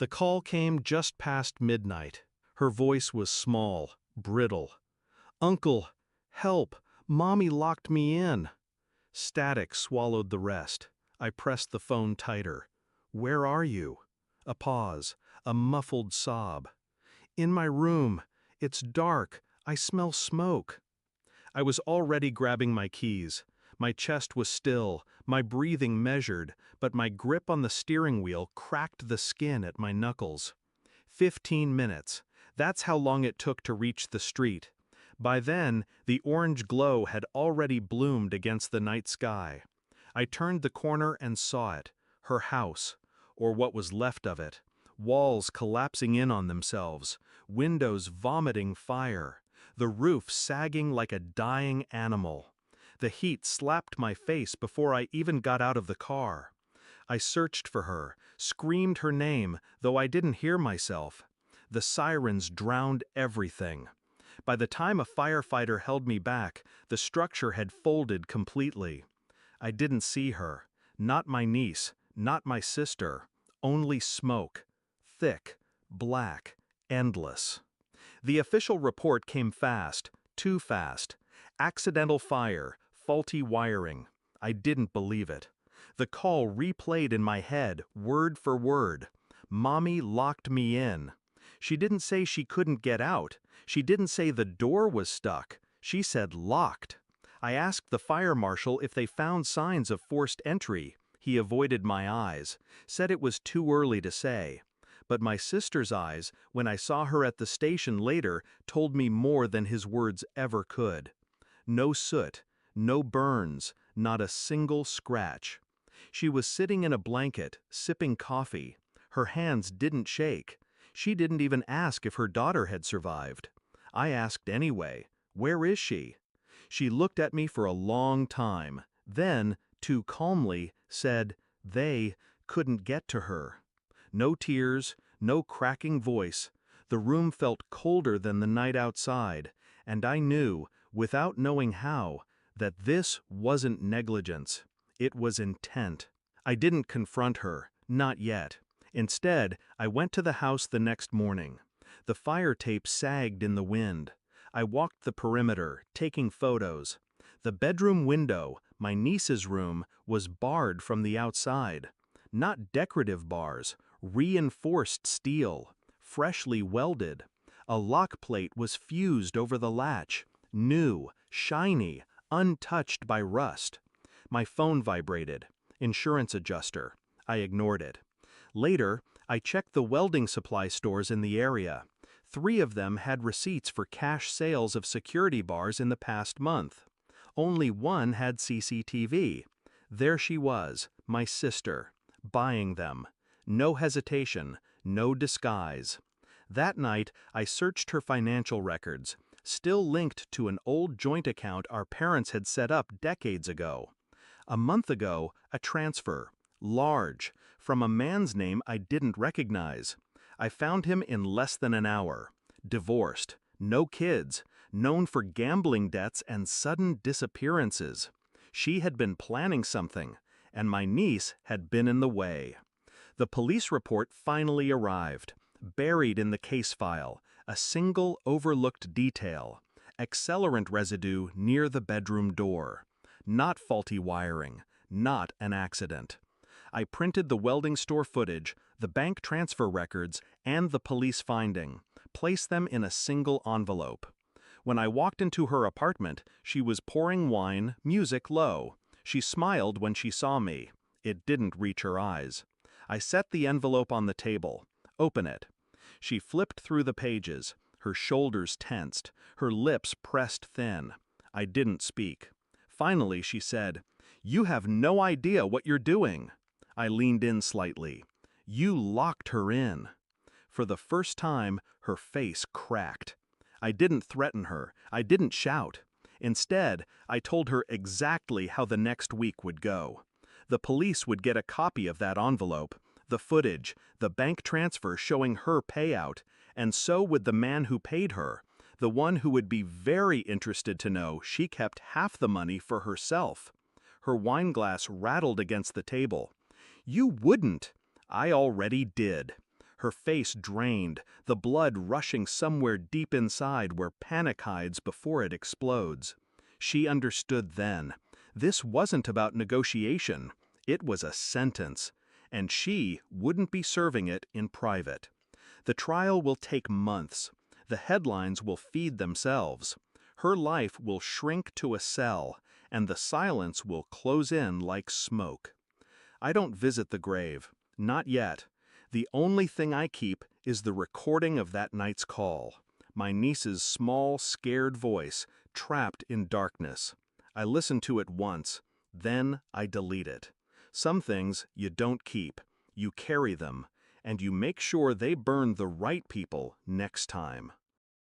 The call came just past midnight. Her voice was small, brittle. "Uncle, help! Mommy locked me in." Static swallowed the rest. I pressed the phone tighter. "Where are you?" A pause, a muffled sob. "In my room. It's dark. I smell smoke." I was already grabbing my keys. My chest was still, my breathing measured, but my grip on the steering wheel cracked the skin at my knuckles. 15 minutes. That's how long it took to reach the street. By then, the orange glow had already bloomed against the night sky. I turned the corner and saw it. Her house, or what was left of it. Walls collapsing in on themselves, windows vomiting fire, the roof sagging like a dying animal. The heat slapped my face before I even got out of the car. I searched for her, screamed her name, though I didn't hear myself. The sirens drowned everything. By the time a firefighter held me back, the structure had folded completely. I didn't see her, not my niece, not my sister, only smoke. Thick, black, endless. The official report came fast, too fast. Accidental fire, faulty wiring. I didn't believe it. The call replayed in my head, word for word. Mommy locked me in. She didn't say she couldn't get out. She didn't say the door was stuck. She said locked. I asked the fire marshal if they found signs of forced entry. He avoided my eyes, said it was too early to say. But my sister's eyes, when I saw her at the station later, told me more than his words ever could. No soot, no burns, not a single scratch. She was sitting in a blanket, sipping coffee. Her hands didn't shake. She didn't even ask if her daughter had survived. I asked anyway, "Where is she?" She looked at me for a long time, then, too calmly, said, "They couldn't get to her." No tears, no cracking voice. The room felt colder than the night outside, and I knew, without knowing how, that this wasn't negligence. It was intent. I didn't confront her, not yet. Instead, I went to the house the next morning. The fire tape sagged in the wind. I walked the perimeter, taking photos. The bedroom window, my niece's room, was barred from the outside. Not decorative bars, reinforced steel, freshly welded. A lock plate was fused over the latch, new, shiny, untouched by rust. My phone vibrated. Insurance adjuster. I ignored it. Later, I checked the welding supply stores in the area. 3 of them had receipts for cash sales of security bars in the past month. Only one had CCTV. There she was, my sister, buying them. No hesitation, no disguise. That night, I searched her financial records, still linked to an old joint account our parents had set up decades ago. A month ago, a transfer, large, from a man's name I didn't recognize. I found him in less than an hour. Divorced, no kids, known for gambling debts and sudden disappearances. She had been planning something, and my niece had been in the way. The police report finally arrived, buried in the case file, a single overlooked detail: accelerant residue near the bedroom door. Not faulty wiring, not an accident. I printed the welding store footage, the bank transfer records, and the police finding, placed them in a single envelope. When I walked into her apartment, she was pouring wine, music low. She smiled when she saw me. It didn't reach her eyes. I set the envelope on the table. "Open it." She flipped through the pages, her shoulders tensed, her lips pressed thin. I didn't speak. Finally, she said, "You have no idea what you're doing." I leaned in slightly. "You locked her in." For the first time, her face cracked. I didn't threaten her. I didn't shout. Instead, I told her exactly how the next week would go. The police would get a copy of that envelope, the footage, the bank transfer showing her payout, and so would the man who paid her, the one who would be very interested to know she kept half the money for herself. Her wineglass rattled against the table. "You wouldn't." "I already did." her face drained, the blood rushing somewhere deep inside where panic hides before it explodes. She understood then. This wasn't about negotiation. It was a sentence, and she wouldn't be serving it in private. The trial will take months. The headlines will feed themselves. Her life will shrink to a cell, and the silence will close in like smoke. I don't visit the grave. Not yet. The only thing I keep is the recording of that night's call. My niece's small, scared voice, trapped in darkness. I listen to it once, then I delete it. Some things you don't keep. You carry them, and you make sure they burn the right people next time.